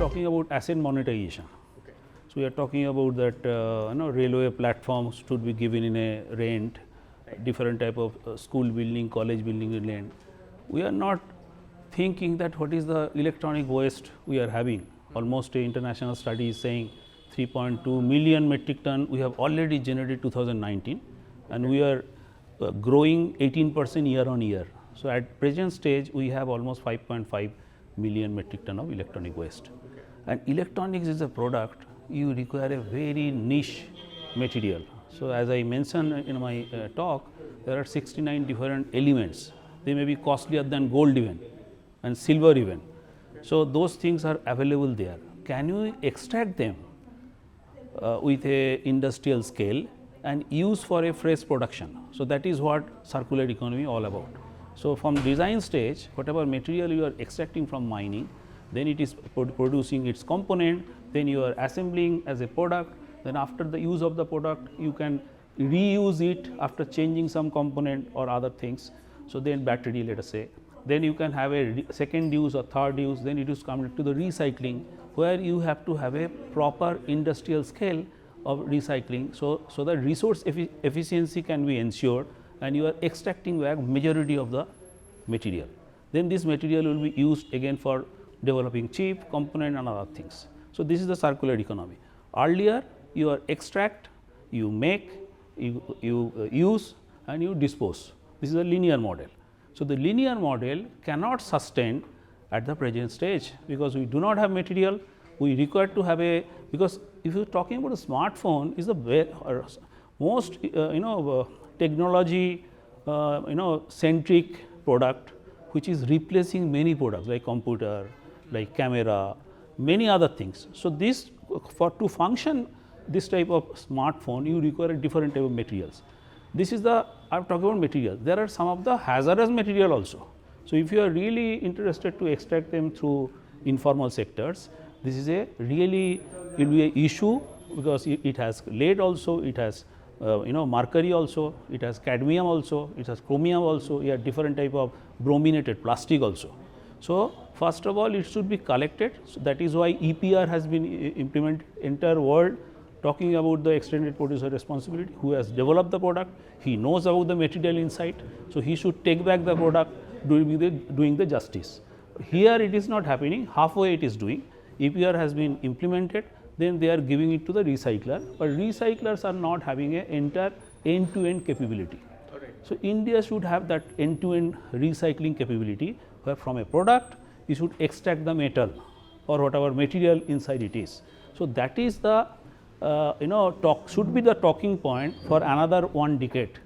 talking about asset monetization. So, we are talking about that railway platforms should be given in a rent, different type of school building, college building in rent. We are not thinking that what is the electronic waste we are having. Almost a international study is saying 3.2 million metric ton we have already generated 2019, and we are growing 18% year on year. So, at present stage we have almost 5.5 million metric ton of electronic waste. And electronics is a product you require a very niche material. So, as I mentioned in my talk, there are 69 different elements. They may be costlier than gold even and silver even. So, those things are available there. Can you extract them with a industrial scale and use for a fresh production? So, that is what circular economy all about. So, from design stage, whatever material you are extracting from mining, then it is producing its component, then you are assembling as a product, then after the use of the product you can reuse it after changing some component or other things. So, then battery, let us say, then you can have a second use or third use, then it is coming to the recycling, where you have to have a proper industrial scale of recycling. So that resource efficiency can be ensured and you are extracting back majority of the material. Then this material will be used again for developing chip, component and other things. So, this is the circular economy. Earlier you are extract, you make, you use and you dispose. This is a linear model. So, the linear model cannot sustain at the present stage, because we do not have material. We require to have a, because if you are talking about a smartphone is the most technology centric product, which is replacing many products like computer, like camera, many other things. So, this to function this type of smartphone you require a different type of materials. This is the, I am talking about material. There are some of the hazardous material also. So, if you are really interested to extract them through informal sectors, this is a really, it will be an issue, because it has lead also, it has mercury also, it has cadmium also, it has chromium also, you have different type of brominated plastic also. So, first of all it should be collected. So, that is why EPR has been implemented. Entire world talking about the extended producer responsibility. Who has developed the product, he knows about the material inside. So, he should take back the product doing the justice. Here it is not happening, halfway it is doing. EPR has been implemented, then they are giving it to the recycler, but recyclers are not having a entire end-to-end capability. So, India should have that end-to-end recycling capability, where from a product you should extract the metal or whatever material inside it is. So, that is the should be the talking point for another 1 decade.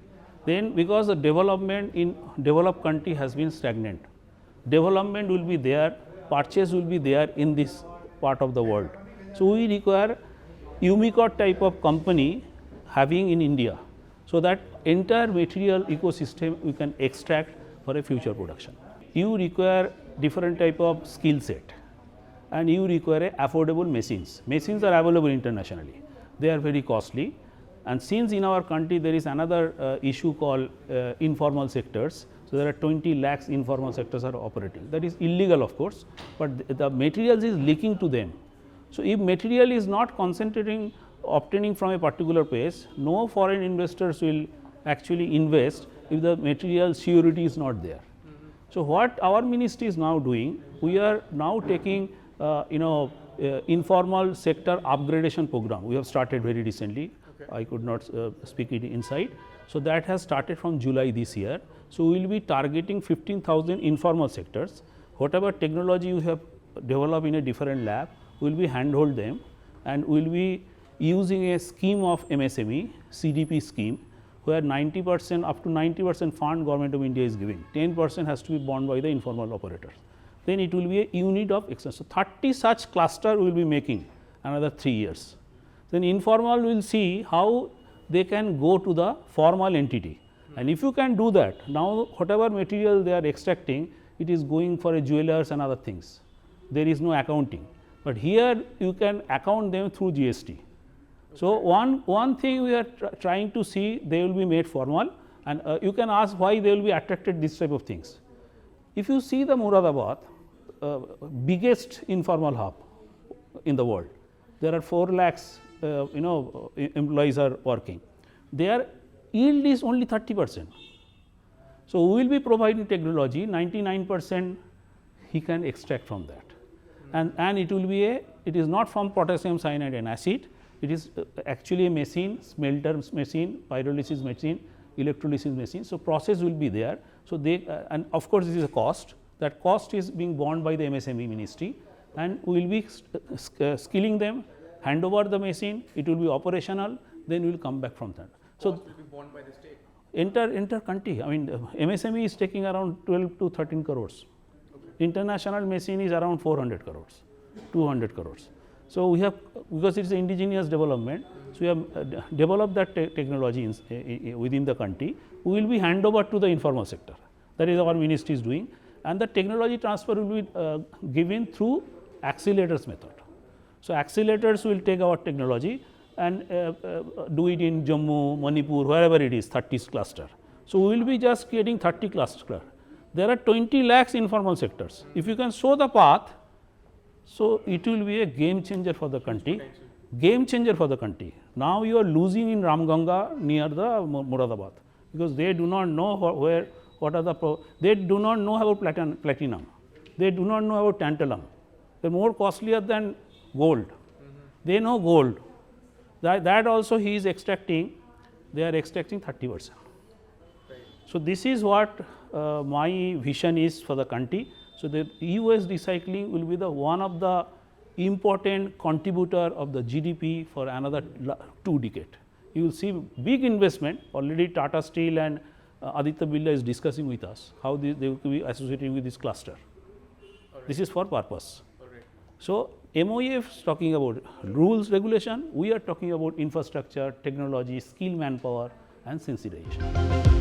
Then, because the development in developed country has been stagnant, development will be there, purchase will be there in this part of the world. So, we require Unicode type of company having in India, so that entire material ecosystem we can extract for a future production. You require different type of skill set and you require affordable machines. Machines are available internationally, they are very costly, and since in our country there is another issue called informal sectors. So, there are 20 lakhs informal sectors are operating, that is illegal of course, but the materials is leaking to them. So, if material is not concentrating obtaining from a particular place, no foreign investors will actually invest if the material surety is not there. So, what our ministry is now doing, we are now taking informal sector upgradation program. We have started very recently. I could not speak it inside. So, that has started from July this year. So, we will be targeting 15,000 informal sectors. Whatever technology you have developed in a different lab, we will be handhold them, and we will be using a scheme of MSME, CDP scheme, where 90% up to 90% fund government of India is giving, 10% has to be borne by the informal operators. Then it will be a unit of exchange. So, 30 such cluster we will be making another 3 years. Then informal will see how they can go to the formal entity, and if you can do that, now whatever material they are extracting, it is going for a jewelers and other things, there is no accounting, but here you can account them through GST. So, one thing we are trying to see, they will be made formal, and you can ask why they will be attracted this type of things. If you see the Moradabad, biggest informal hub, in the world. There are 4 lakhs employees are working. Their yield is only 30%. So, we will be providing technology 99% he can extract from that, and it will be it is not from potassium cyanide and acid, it is actually a machine, smelter machine, pyrolysis machine, electrolysis machine. So, process will be there. So, they and of course, this is a cost, that cost is being borne by the MSME ministry, and we will be skilling them, hand over the machine, it will be operational, then we will come back from that. So, cost will be borne by the state. Inter country, I mean MSME is taking around 12 to 13 crores. Okay. International machine is around 400 crores, 200 crores. So, we have, because it is indigenous development, so we have developed that technology within the country. We will be hand over to the informal sector, that is our ministry is doing, and the technology transfer will be given through accelerators method. So, accelerators will take our technology and do it in Jammu, Manipur, wherever it is 30 cluster. So, we will be just creating 30 cluster. There are 20 lakhs informal sectors. If you can show the path, so it will be a game changer for the country, game changer for the country. Now, you are losing in Ramganga near the Moradabad, because they do not know what are the they do not know about platinum, they do not know about tantalum, they are more costlier than gold. They know gold, that also he is extracting, they are extracting 30%. So, this is what my vision is for the country. So, the e-waste recycling will be the one of the important contributor of the GDP for another 2 decades. You will see big investment, already Tata Steel and Aditya Birla is discussing with us how they will be associating with this cluster. This is for purpose. So, MOEF is talking about rules regulation, we are talking about infrastructure, technology, skill manpower and sensitization.